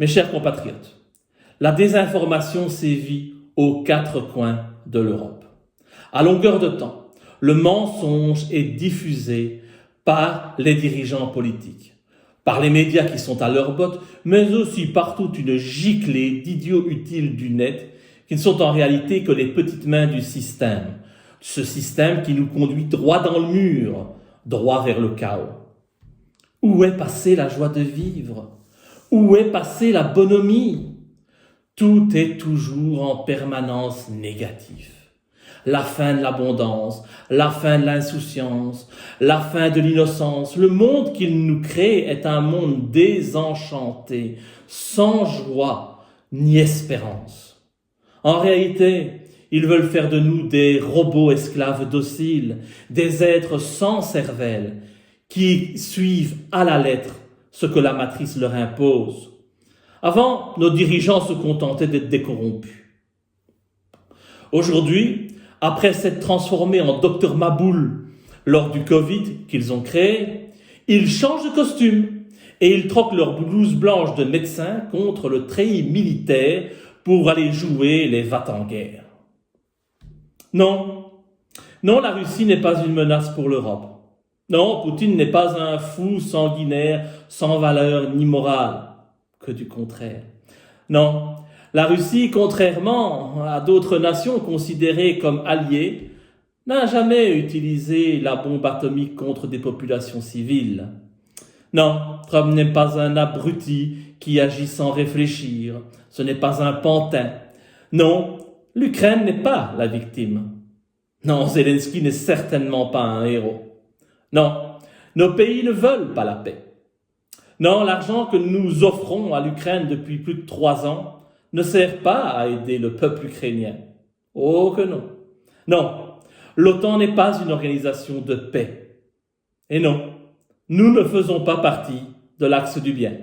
Mes chers compatriotes, la désinformation sévit aux quatre coins de l'Europe. À longueur de temps, le mensonge est diffusé par les dirigeants politiques, par les médias qui sont à leur botte, mais aussi par toute une giclée d'idiots utiles du net qui ne sont en réalité que les petites mains du système. Ce système qui nous conduit droit dans le mur, droit vers le chaos. Où est passée la joie de vivre ? Où est passée la bonhomie ? Tout est toujours en permanence négatif. La fin de l'abondance, la fin de l'insouciance, la fin de l'innocence. Le monde qu'il nous crée est un monde désenchanté, sans joie ni espérance. En réalité, ils veulent faire de nous des robots esclaves dociles, des êtres sans cervelle, qui suivent à la lettre ce que la matrice leur impose. Avant, nos dirigeants se contentaient d'être des corrompus. Aujourd'hui, après s'être transformés en Dr Maboul lors du Covid qu'ils ont créé, ils changent de costume et ils troquent leur blouse blanche de médecin contre le treillis militaire pour aller jouer les va-t-en-guerre. Non, la Russie n'est pas une menace pour l'Europe. Non, Poutine n'est pas un fou sanguinaire, sans valeur ni morale, que du contraire. Non, la Russie, contrairement à d'autres nations considérées comme alliées, n'a jamais utilisé la bombe atomique contre des populations civiles. Non, Trump n'est pas un abruti qui agit sans réfléchir. Ce n'est pas un pantin. Non, l'Ukraine n'est pas la victime. Non, Zelensky n'est certainement pas un héros. Non, nos pays ne veulent pas la paix. Non, l'argent que nous offrons à l'Ukraine depuis plus de 3 ans ne sert pas à aider le peuple ukrainien. Oh que non. Non, l'OTAN n'est pas une organisation de paix. Et non, nous ne faisons pas partie de l'axe du bien.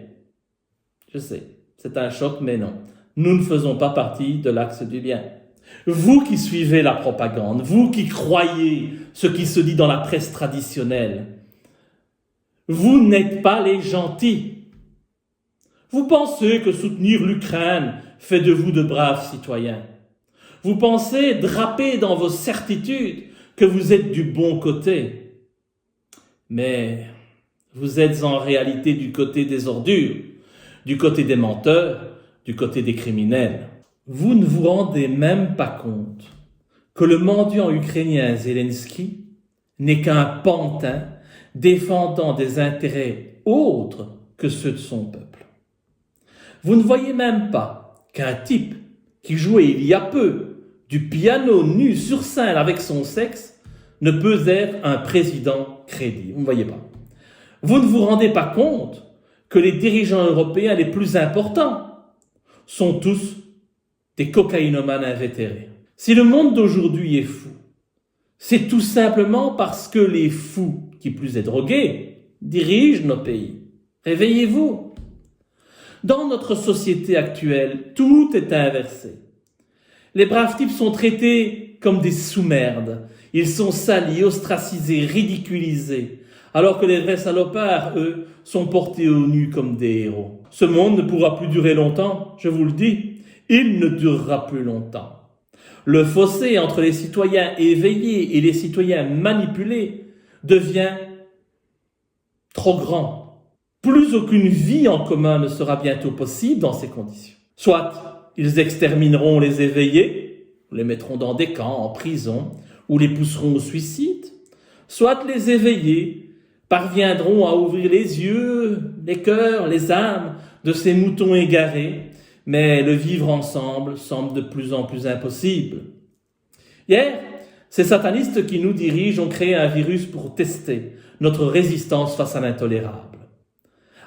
Je sais, c'est un choc, mais non. Nous ne faisons pas partie de l'axe du bien. Vous qui suivez la propagande, vous qui croyez ce qui se dit dans la presse traditionnelle, vous n'êtes pas les gentils. Vous pensez que soutenir l'Ukraine fait de vous de braves citoyens. Vous pensez, drapés dans vos certitudes, que vous êtes du bon côté. Mais vous êtes en réalité du côté des ordures, du côté des menteurs, du côté des criminels. Vous ne vous rendez même pas compte que le mendiant ukrainien Zelensky n'est qu'un pantin défendant des intérêts autres que ceux de son peuple. Vous ne voyez même pas qu'un type qui jouait il y a peu du piano nu sur scène avec son sexe ne peut être un président crédible. Vous ne voyez pas. Vous ne vous rendez pas compte que les dirigeants européens les plus importants sont tous des cocaïnomanes invétérés. Si le monde d'aujourd'hui est fou, c'est tout simplement parce que les fous, qui plus est drogués, dirigent nos pays. Réveillez-vous. Dans notre société actuelle, tout est inversé. Les braves types sont traités comme des sous-merdes. Ils sont salis, ostracisés, ridiculisés, alors que les vrais salopards, eux, sont portés au nu comme des héros. Ce monde ne pourra plus durer longtemps, je vous le dis. Il ne durera plus longtemps. Le fossé entre les citoyens éveillés et les citoyens manipulés devient trop grand. Plus aucune vie en commun ne sera bientôt possible dans ces conditions. Soit ils extermineront les éveillés, ou les mettront dans des camps, en prison, ou les pousseront au suicide, soit les éveillés parviendront à ouvrir les yeux, les cœurs, les âmes de ces moutons égarés, mais le vivre ensemble semble de plus en plus impossible. Hier, ces satanistes qui nous dirigent ont créé un virus pour tester notre résistance face à l'intolérable.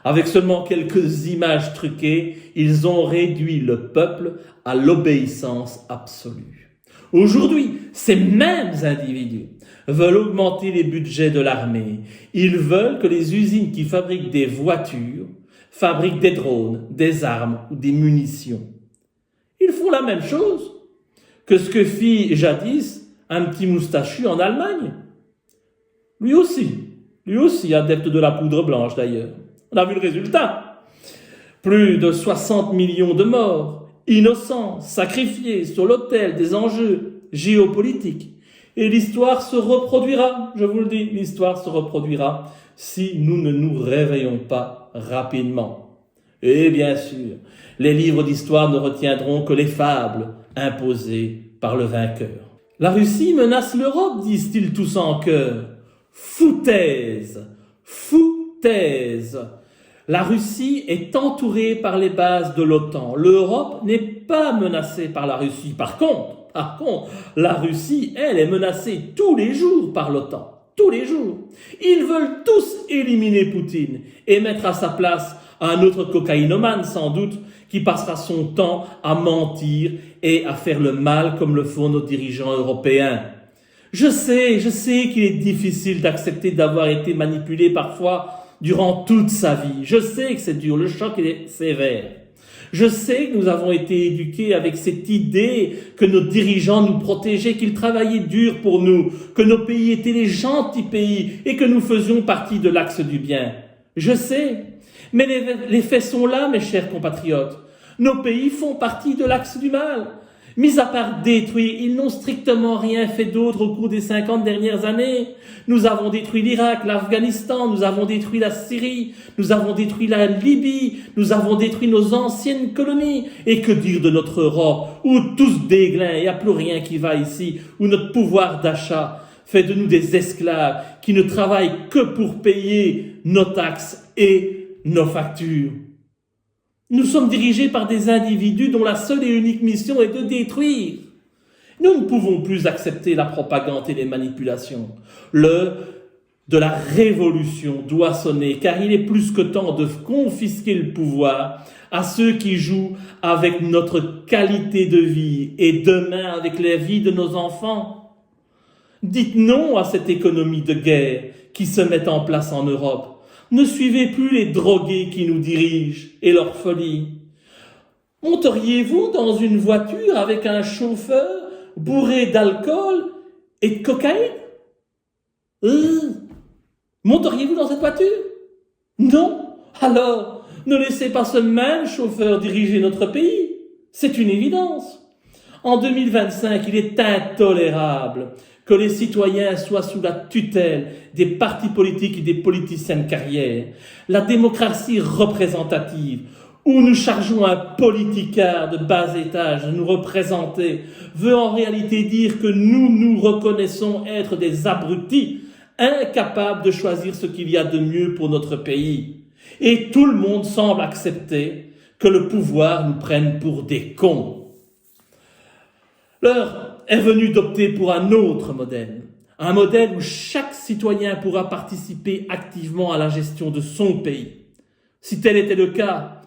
Avec seulement quelques images truquées, ils ont réduit le peuple à l'obéissance absolue. Aujourd'hui, ces mêmes individus veulent augmenter les budgets de l'armée. Ils veulent que les usines qui fabriquent des voitures fabriquent des drones, des armes ou des munitions. Ils font la même chose que ce que fit jadis un petit moustachu en Allemagne. Lui aussi adepte de la poudre blanche d'ailleurs. On a vu le résultat. Plus de 60 millions de morts, innocents, sacrifiés sur l'autel des enjeux géopolitiques. Et l'histoire se reproduira, je vous le dis, l'histoire se reproduira si nous ne nous réveillons pas rapidement. Et bien sûr, les livres d'histoire ne retiendront que les fables imposées par le vainqueur. La Russie menace l'Europe, disent-ils tous en chœur. Foutaise, foutaise. La Russie est entourée par les bases de l'OTAN. L'Europe n'est pas menacée par la Russie. Par contre, la Russie, elle, est menacée tous les jours par l'OTAN. Tous les jours. Ils veulent tous éliminer Poutine et mettre à sa place un autre cocaïnomane, sans doute, qui passera son temps à mentir et à faire le mal comme le font nos dirigeants européens. Je sais qu'il est difficile d'accepter d'avoir été manipulé parfois durant toute sa vie. Je sais que c'est dur, le choc est sévère. Je sais que nous avons été éduqués avec cette idée que nos dirigeants nous protégeaient, qu'ils travaillaient dur pour nous, que nos pays étaient les gentils pays et que nous faisions partie de l'axe du bien. Je sais, mais les faits sont là, mes chers compatriotes. Nos pays font partie de l'axe du mal. Mis à part détruire, ils n'ont strictement rien fait d'autre au cours des 50 dernières années. Nous avons détruit l'Irak, l'Afghanistan, nous avons détruit la Syrie, nous avons détruit la Libye, nous avons détruit nos anciennes colonies. Et que dire de notre Europe, où tous déglinguent, il n'y a plus rien qui va ici, où notre pouvoir d'achat fait de nous des esclaves qui ne travaillent que pour payer nos taxes et nos factures. Nous sommes dirigés par des individus dont la seule et unique mission est de détruire. Nous ne pouvons plus accepter la propagande et les manipulations. L'heure de la révolution doit sonner, car il est plus que temps de confisquer le pouvoir à ceux qui jouent avec notre qualité de vie et demain avec la vie de nos enfants. Dites non à cette économie de guerre qui se met en place en Europe. Ne suivez plus les drogués qui nous dirigent et leur folie. Monteriez-vous dans une voiture avec un chauffeur bourré d'alcool et de cocaïne? Monteriez-vous dans cette voiture? Non. Alors, ne laissez pas ce même chauffeur diriger notre pays. C'est une évidence. En 2025, il est intolérable que les citoyens soient sous la tutelle des partis politiques et des politiciens de carrière. La démocratie représentative, où nous chargeons un politicard de bas étage de nous représenter, veut en réalité dire que nous nous reconnaissons être des abrutis, incapables de choisir ce qu'il y a de mieux pour notre pays. Et tout le monde semble accepter que le pouvoir nous prenne pour des cons. L'heure est venue d'opter pour un autre modèle. Un modèle où chaque citoyen pourra participer activement à la gestion de son pays. Si tel était le cas,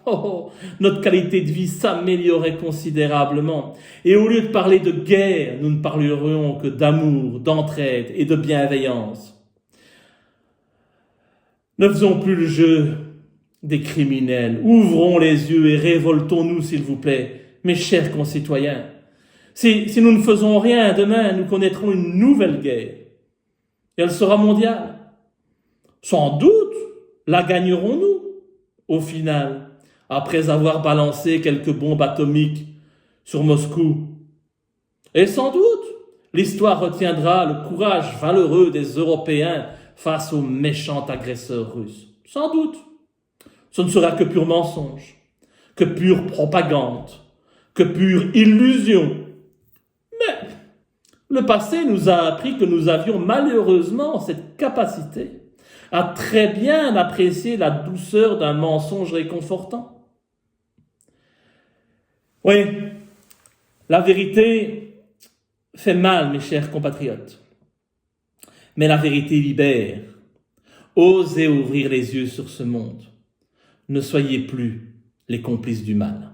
notre qualité de vie s'améliorerait considérablement. Et au lieu de parler de guerre, nous ne parlerions que d'amour, d'entraide et de bienveillance. Ne faisons plus le jeu des criminels. Ouvrons les yeux et révoltons-nous, s'il vous plaît, mes chers concitoyens. Si nous ne faisons rien, demain, nous connaîtrons une nouvelle guerre. Et elle sera mondiale. Sans doute, la gagnerons-nous, au final, après avoir balancé quelques bombes atomiques sur Moscou. Et sans doute, l'histoire retiendra le courage valeureux des Européens face aux méchants agresseurs russes. Sans doute. Ce ne sera que pur mensonge, que pure propagande, que pure illusion. Mais le passé nous a appris que nous avions malheureusement cette capacité à très bien apprécier la douceur d'un mensonge réconfortant. Oui, la vérité fait mal, mes chers compatriotes. Mais la vérité libère. Osez ouvrir les yeux sur ce monde. Ne soyez plus les complices du mal.